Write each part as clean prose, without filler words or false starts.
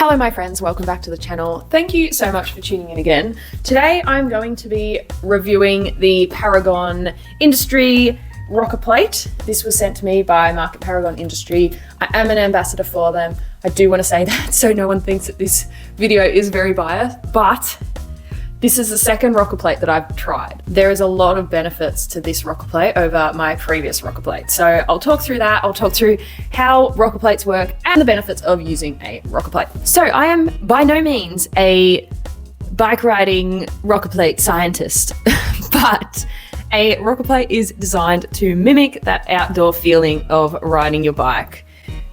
Hello my friends, welcome back to the channel. Thank you so much for tuning in again. Today I'm going to be reviewing the Paragon Industri rocker plate. This was sent to me by Market Paragon Industri. I am an ambassador for them. I do want to say that so no one thinks that this video is very biased, but this is the second rocker plate that I've tried. There is a lot of benefits to this rocker plate over my previous rocker plate. So I'll talk through that. I'll talk through how rocker plates work and the benefits of using a rocker plate. So I am by no means a bike riding rocker plate scientist, but a rocker plate is designed to mimic that outdoor feeling of riding your bike,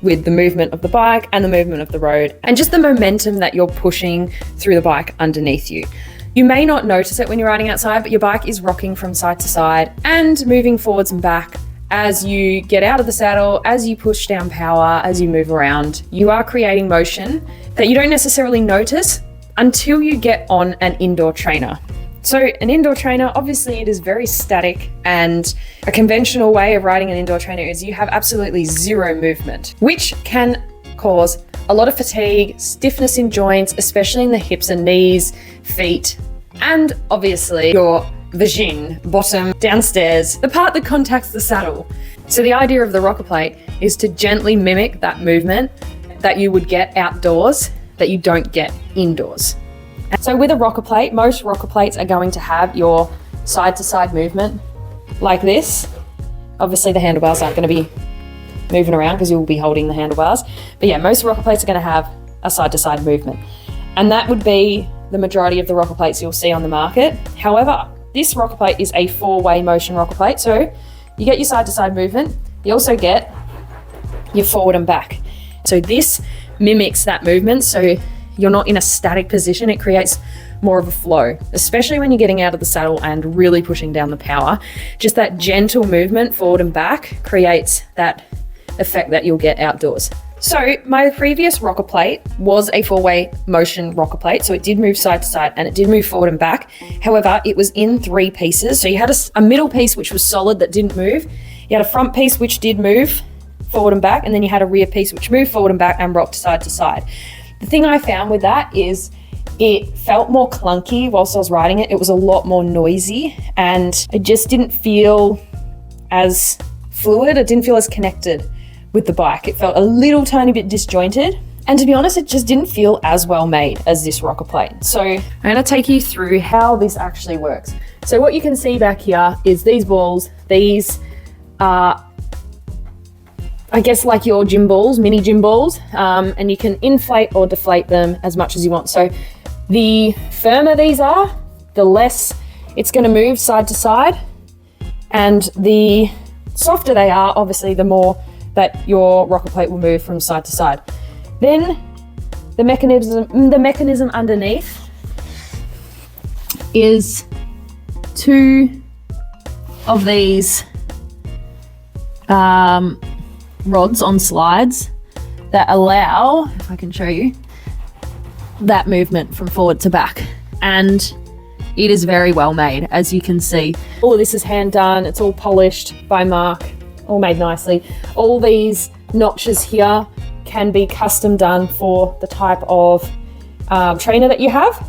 with the movement of the bike and the movement of the road and just the momentum that you're pushing through the bike underneath you. You may not notice it when you're riding outside, but your bike is rocking from side to side and moving forwards and back as you get out of the saddle, as you push down power, as you move around. You are creating motion that you don't necessarily notice until you get on an indoor trainer. So an indoor trainer, obviously it is very static, and a conventional way of riding an indoor trainer is you have absolutely zero movement, which can cause a lot of fatigue, stiffness in joints, especially in the hips and knees, feet, and obviously your vagine, bottom, downstairs, the part that contacts the saddle. So the idea of the rocker plate is to gently mimic that movement that you would get outdoors that you don't get indoors. So with a rocker plate, most rocker plates are going to have your side to side movement like this. Obviously the handlebars aren't going to be moving around because you'll be holding the handlebars. But yeah, most rocker plates are going to have a side to side movement. And that would be the majority of the rocker plates you'll see on the market. However, this rocker plate is a four-way motion rocker plate. So you get your side to side movement. You also get your forward and back. So this mimics that movement. So you're not in a static position. It creates more of a flow, especially when you're getting out of the saddle and really pushing down the power. Just that gentle movement forward and back creates that effect that you'll get outdoors. So my previous rocker plate was a four-way motion rocker plate. So it did move side to side and it did move forward and back. However, it was in three pieces. So you had a middle piece which was solid that didn't move. You had a front piece which did move forward and back, and then you had a rear piece which moved forward and back and rocked side to side. The thing I found with that is it felt more clunky whilst I was riding it. It was a lot more noisy and it just didn't feel as fluid. It didn't feel as connected with the bike. It felt a little tiny bit disjointed. And to be honest, it just didn't feel as well made as this rocker plate. So I'm gonna take you through how this actually works. So what you can see back here is these balls. These are, I guess, like your gym balls, mini gym balls, and you can inflate or deflate them as much as you want. So the firmer these are, the less it's gonna move side to side, and the softer they are, obviously, the more that your rocker plate will move from side to side. Then the mechanism underneath is two of these rods on slides that allow, if I can show you, that movement from forward to back. And it is very well made, as you can see. All of this is hand done. It's all polished by Mark, all made nicely. All these notches here can be custom done for the type of trainer that you have,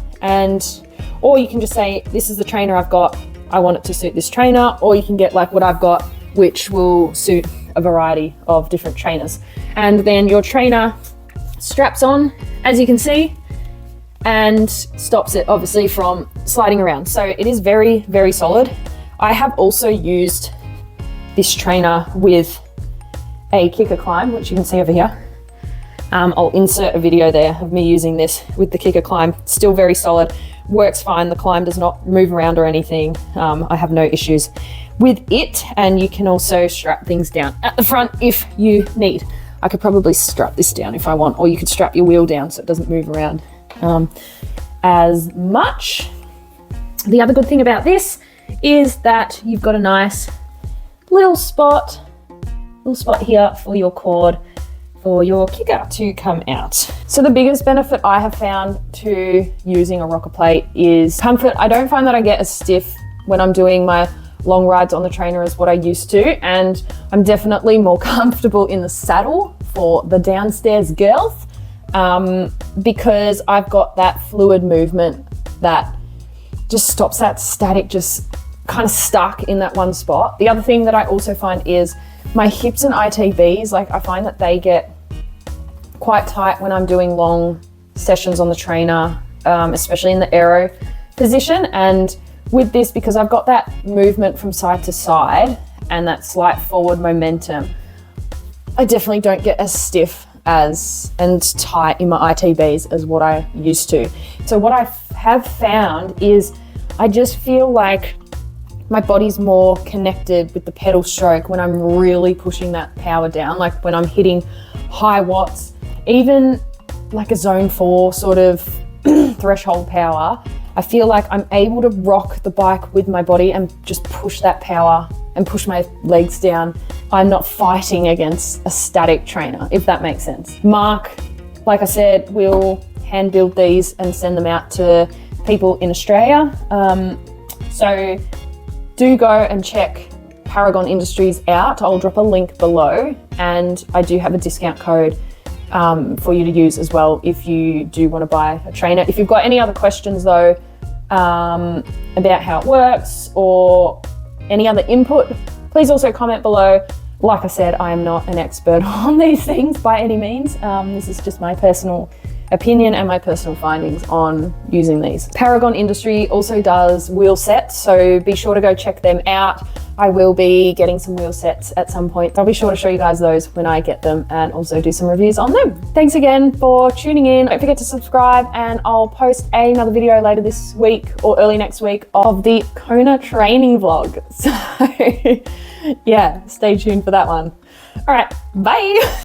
or you can just say, this is the trainer I've got, I want it to suit this trainer, or you can get like what I've got, which will suit a variety of different trainers. And then your trainer straps on, as you can see, and stops it obviously from sliding around. So it is very, very solid. I have also used this trainer with a kicker climb, which you can see over here. I'll insert a video there of me using this with the kicker climb. Still very solid, works fine. The climb does not move around or anything. I have no issues with it. And you can also strap things down at the front if you need. I could probably strap this down if I want, or you could strap your wheel down so it doesn't move around as much. The other good thing about this is that you've got a nice little spot here for your cord, for your kicker to come out. So the biggest benefit I have found to using a rocker plate is comfort. I don't find that I get as stiff when I'm doing my long rides on the trainer as what I used to, and I'm definitely more comfortable in the saddle for the downstairs girls because I've got that fluid movement that just stops that static, just kind of stuck in that one spot. The other thing that I also find is my hips and ITBs, like I find that they get quite tight when I'm doing long sessions on the trainer, especially in the aero position. And with this, because I've got that movement from side to side and that slight forward momentum, I definitely don't get as stiff and tight in my ITBs as what I used to. So what I have found is I just feel like my body's more connected with the pedal stroke when I'm really pushing that power down, like when I'm hitting high watts, even like a zone 4 sort of threshold power. I feel like I'm able to rock the bike with my body and just push that power and push my legs down. I'm not fighting against a static trainer, if that makes sense. Mark, like I said, will hand build these and send them out to people in Australia. So do go and check Paragon Industries out. I'll drop a link below, and I do have a discount code for you to use as well if you do want to buy a trainer. If you've got any other questions though, about how it works or any other input, please also comment below. Like I said, I am not an expert on these things by any means. This is just my personal opinion and my personal findings on using these. Paragon Industry also does wheel sets, so be sure to go check them out. I will be getting some wheel sets at some point. I'll be sure to show you guys those when I get them and also do some reviews on them. Thanks again for tuning in. Don't forget to subscribe, and I'll post another video later this week or early next week of the Kona training vlog. So yeah, stay tuned for that one. All right, bye.